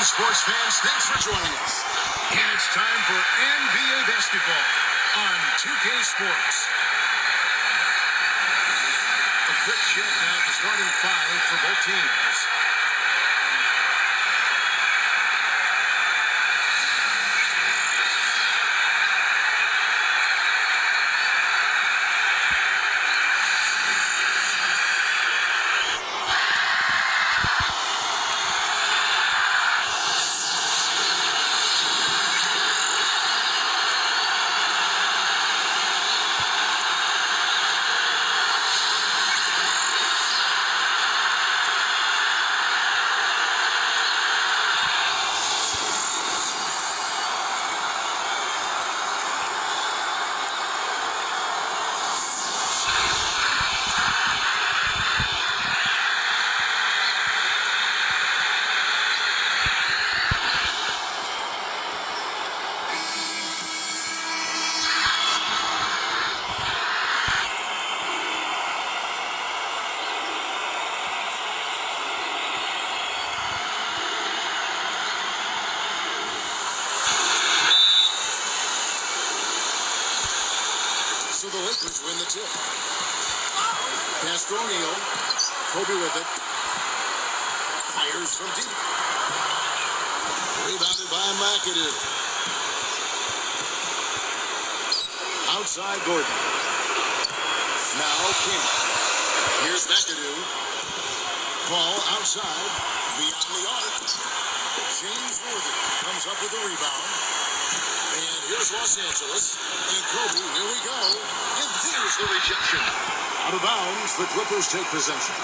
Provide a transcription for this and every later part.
sports fans, thanks for joining us. And it's time for NBA basketball on 2K Sports. A quick check now at the starting five for both teams. So the Lakers win the tip. Pass to O'Neal. Kobe with it. Fires from deep. Rebounded by McAdoo. Outside Gordon. Now King. Here's McAdoo. Ball outside. Beyond the arc. James Worthy comes up with the rebound. And here's Los Angeles. And Kobe, here we go. And there's the rejection. Out of bounds, the Clippers take possession.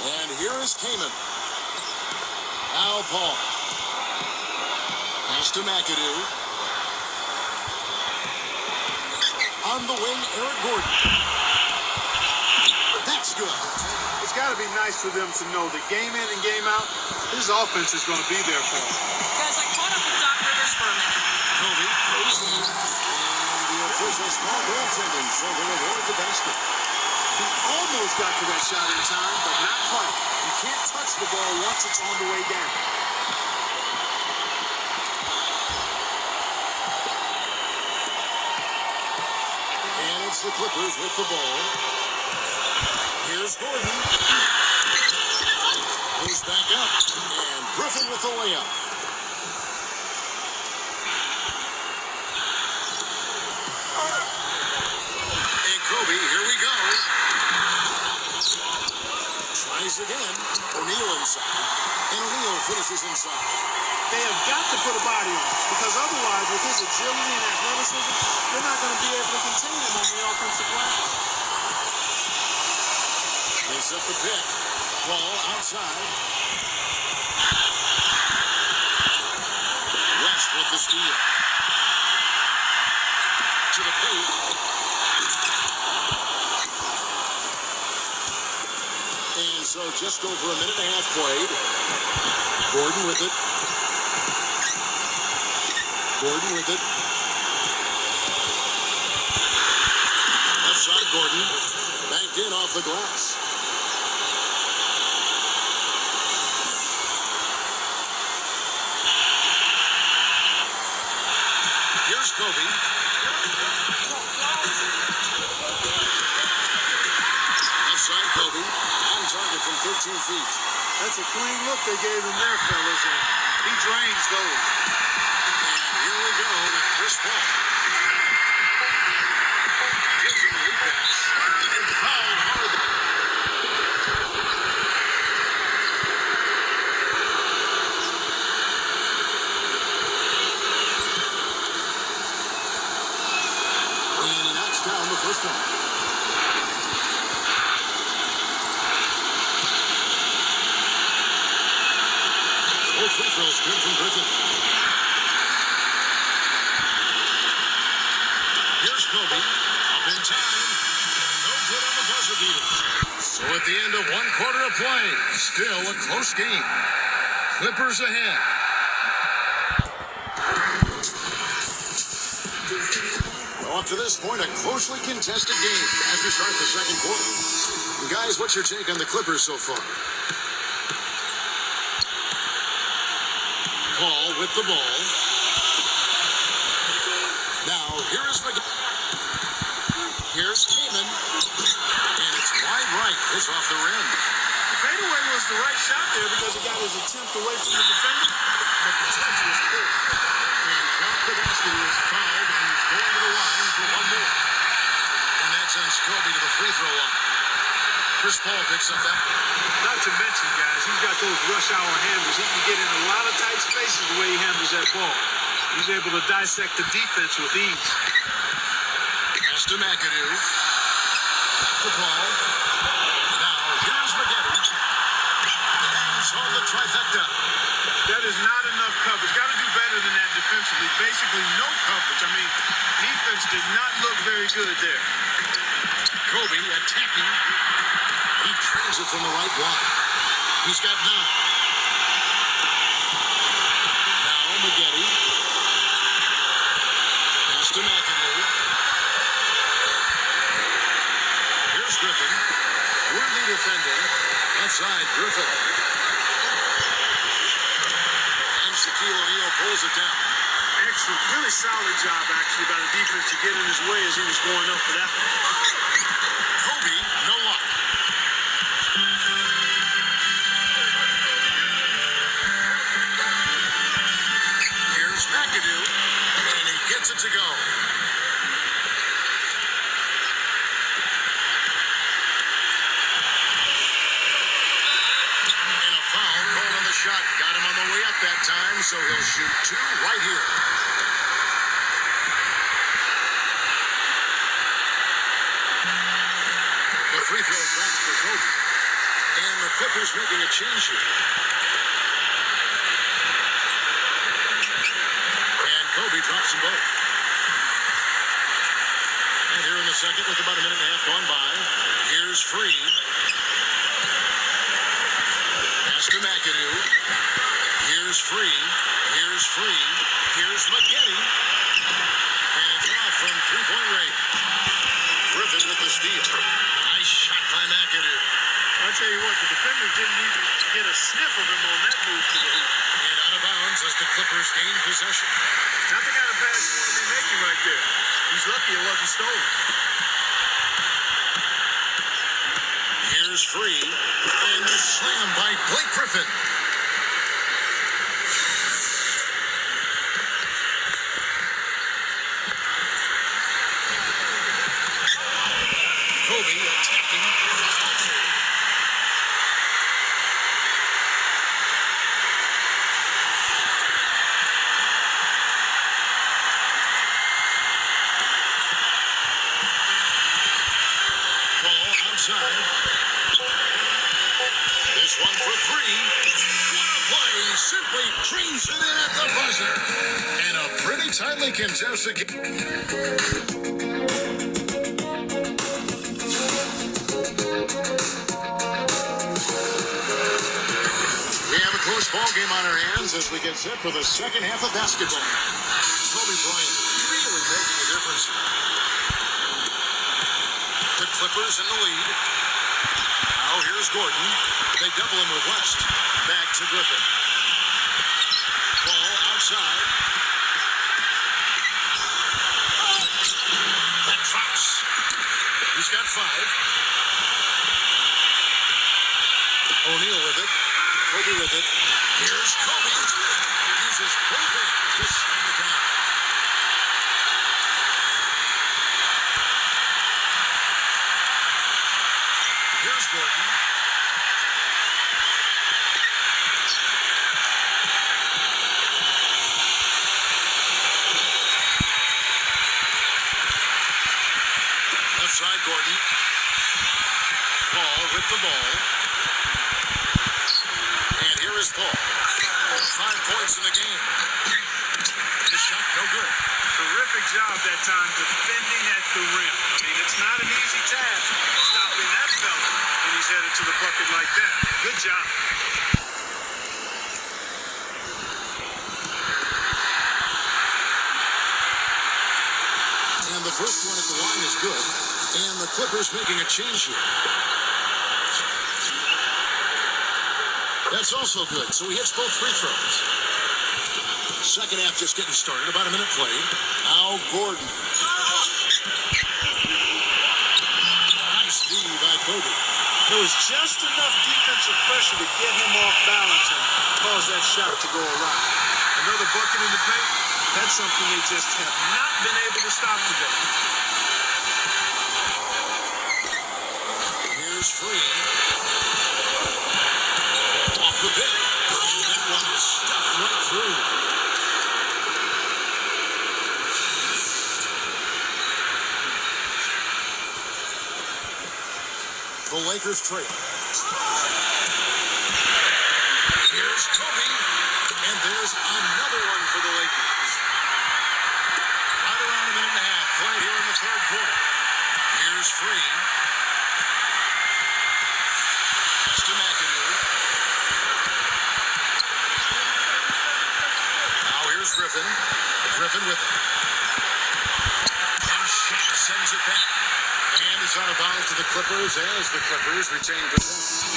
And here is Kaman. Al Paul. Pass to McAdoo. On the wing, Eric Gordon. That's good. It's got to be nice for them to know that game in and game out, his offense is going to be there for him. Guys, I caught up with Doc Rivers for a minute. Kobe throws in. And the officials call goaltending, so they avoid the basket. He almost got to that shot in time, but not quite. You can't touch the ball once it's on the way down. And it's the Clippers with the ball. Here's Gordon. Goes back up. And Griffin with the layup. And Kobe, here we go. Tries again. O'Neal inside. And O'Neal finishes inside. They have got to put a body on him, because otherwise, with his agility and athleticism, they're not going to be able to contain him on the offensive line. They set the pick. Ball outside. West with the steal. To the paint. And so just over a minute and a half played. Gordon with it. Gordon with it. Left side Gordon. Banked in off the glass. Here's Kobe. Left side Kobe. On target from 13 feet. That's a clean look they gave him there, fellas, and he drains those. And here we go with Chris Paul. Gives him the repass. And fouled hard. And he knocks down the first one. Both free throws good from Griffin. Here's Kobe. Up in time. No good on the buzzer beater. So at the end of one quarter of play, still a close game. Clippers ahead. Now, up to this point, a closely contested game as we start the second quarter. And guys, what's your take on the Clippers so far? Paul with the ball. Now, here is McGee. Here's Kaman. And it's wide right. It's off the rim. The fadeaway was the right shot there because he got his attempt away from the defender, but the touch was good. And Brock Kavasky is fouled, and he's going to the line for one more. And that sends Kobe to the free throw line. Chris Paul picks up that. Not to mention, guys, he's got those rush hour handles. He can get in a lot of tight spaces the way he handles that ball. He's able to dissect the defense with ease. Pass to McAdoo. To Paul. Now, here's McGetty. Hangs on the trifecta. That is not enough coverage. Got to do better than that defensively. Basically, no coverage. I mean, defense did not look very good there. Kobe attacking. He trains it from the right block. He's got 9. Now McGetty. Pass to McAdoo. Here's Griffin. Worthy defending. Outside Griffin. And Shaquille O'Neal pulls it down. Excellent. Really solid job, actually, by the defense to get in his way as he was going up for that one. Kobe, no luck. Here's McAdoo, and he gets it to go. And a foul called on the shot. Got him on the way up that time, so he'll shoot 2 right here. The free throw drops for Kobe. And the Clippers making a change here. And Kobe drops them both. And here in the second with about a minute and a half gone by. Here's Free. Pass to McAdoo. Here's Free. Here's Free. Here's McGetty. And it's off from three-point range. Griffin with the steal. Nice shot by McAdoo. I'll tell you what, the defenders didn't even get a sniff of him on that move to the hoop. And out of bounds as the Clippers gain possession. Not the kind of pass you want to be making right there. He's lucky it wasn't stolen. Here's Free. And the slam by Blake Griffin. Kobe attacking. Ball outside. This one for 3. What a play. Simply dreams it in at the buzzer. And a pretty tightly contested game. We have a close ball game on our hands as we get set for the second half of basketball. Kobe Bryant really making a difference. The Clippers in the lead. Now here's Gordon. They double him with West. Back to Griffin. Ball outside. That drops. He's got 5. O'Neal with it. Kobe with it. Here's Kobe. Uses both hands to slam it down. Here's Gordon. Left side, Gordon. Paul with the ball. And here is Paul. 5 points in the game. The shot no good. Terrific job that time defending at the rim. I mean, it's not an easy task stopping that fella when he's headed to the bucket like that. Good job. And the first one at the line is good. And the Clippers making a change here. That's also good. So he hits both free throws. Second half just getting started. About a minute played. Now Gordon. Nice D by Kobe. There was just enough defensive pressure to get him off balance and cause that shot to go awry. Another bucket in the paint. That's something they just have not been able to stop today. Here's Free. Off the pick. And that one is stuffed right through. The Lakers trail. Here's Kobe. And there's another one for the Lakers. Right around a minute and a half played here in the third quarter. Here's Free. Pass to McAdoo. Now here's Griffin. Griffin with it. And Shaq sends it back. And it's out of bounds to the Clippers as the Clippers retain possession.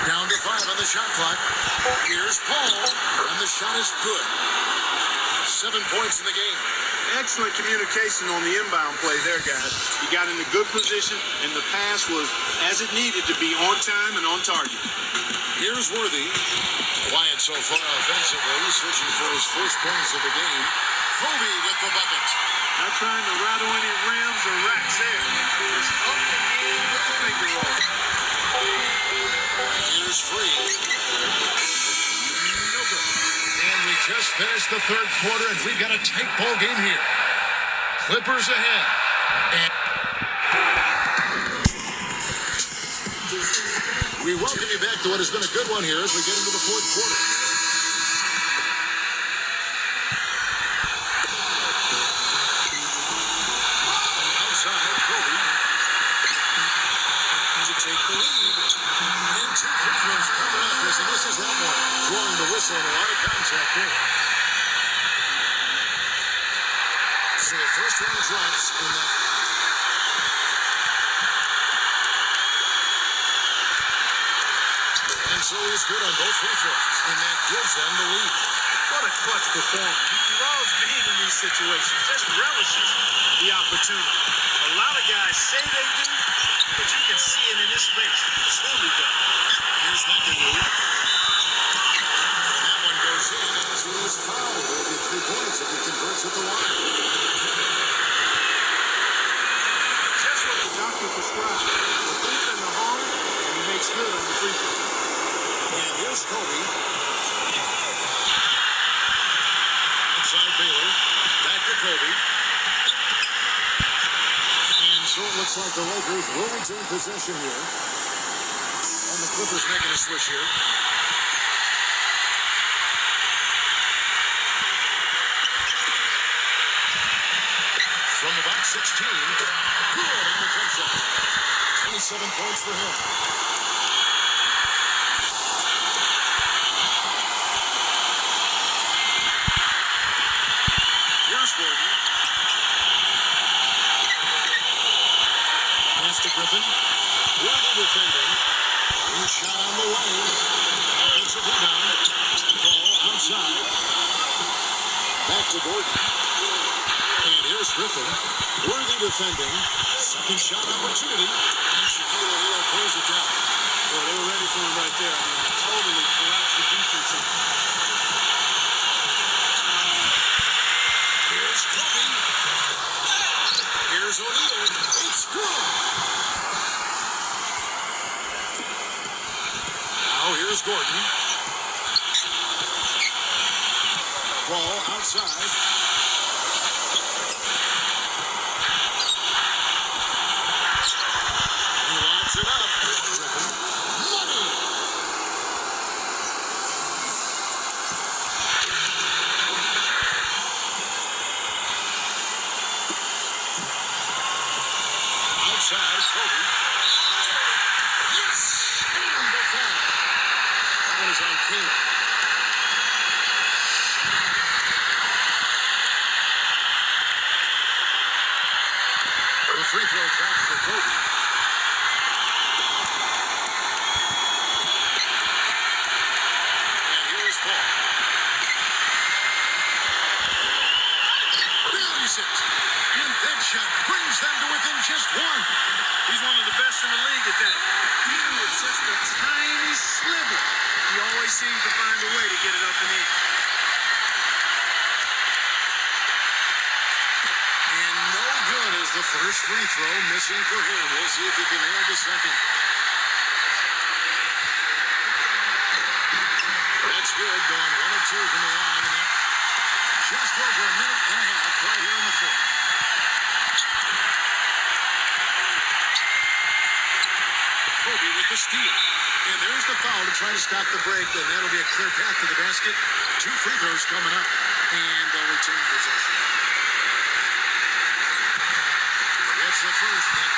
Down to 5 on the shot clock. Here's Paul, and the shot is good. 7 points in the game. Excellent communication on the inbound play there, guys. He got in a good position, and the pass was as it needed to be, on time and on target. Here's Worthy. Quiet so far offensively, searching for his first points of the game. Kobe with the bucket. Not trying to rattle any rims or racks there. Just up and in with the finger roll. Here's Free. No good. And we just finished the third quarter, and we've got a tight ball game here. Clippers ahead. And we welcome you back to what has been a good one here as we get into the fourth quarter. Outside, Kobe to take the lead. And 2 free throws coming up as he misses that one. Drawing the whistle and a lot of contact there. So the first one drops in that. And so he's good on both free throws, and that gives them the lead. What a clutch performance. He loves being in these situations, just relishes the opportunity. A lot of guys say they do, but you can see it in his face. He truly does. Here's McAdoo. And that one goes in as he is fouled. It'll be 3 points if he converts at the line. Just what the doctor prescribed. The booth and the harm, and he makes good on the free throw. And here's Kobe. Outside Baylor. Back to Kobe. And so it looks like the Lakers will retain possession here. And the Clippers making a switch here. From about 16. Good on the jump shot. 27 points for him. Here's Gordon. Pass to Griffin. Worthy defending. New shot on the way. Offensive rebound. Ball outside. Back to Gordon. And here's Griffin. Worthy defending. Second shot opportunity. And Shaquille O'Neal pulls it down. Well, they were ready for him right there. I mean, totally collapsed the defense. Here's Kobe. Here's O'Neal. It's good. Now here's Gordon. Ball outside. He lobs it up. Money. Outside, Kobe. Yes! best in the league at that. Even with just a tiny sliver, he always seems to find a way to get it up and in. And no good as the first free throw missing for him. We'll see if he can nail the second. That's good, going 1 of 2 from the line. And that just over a minute and a half right here in the fourth. Kobe with the steal. And there's the foul to try to stop the break, and that'll be a clear path to the basket. 2 free throws coming up, and they'll retain possession. That's the first hit.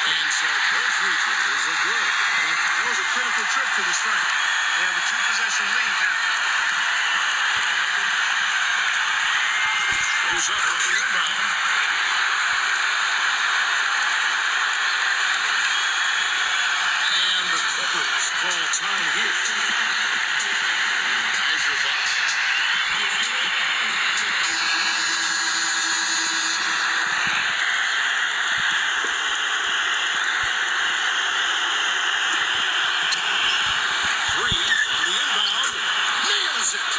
And so both free throws are good. That was a critical trip to the stripe. They have a 2-possession lead now. Goes up on the inbound. And the Clippers call time here. Guys, your thoughts? Free from the inbound. Nails it.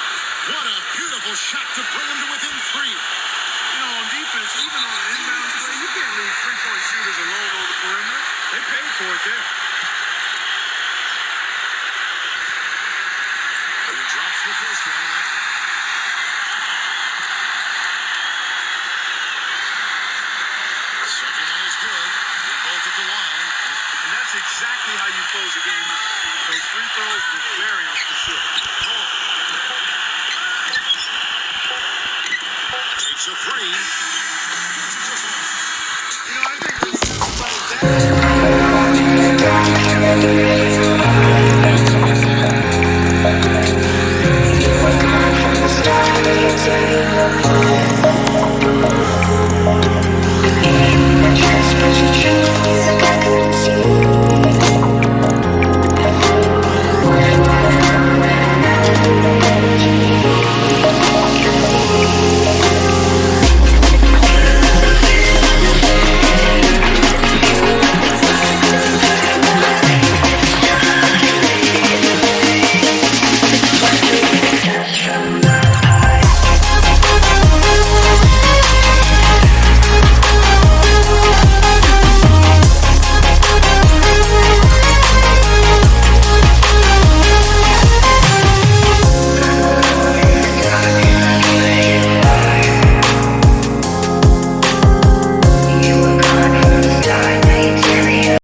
What a beautiful shot to bring him to within 3. You know, on defense, even on an inbound play, you can't leave three-point shooters alone on the perimeter. They paid for it there. He drops the first one. Second one is good. They're both at the line. And that's exactly how you close a game out. Those free throws with variance for sure. Takes a 3. You know, I think this is about that.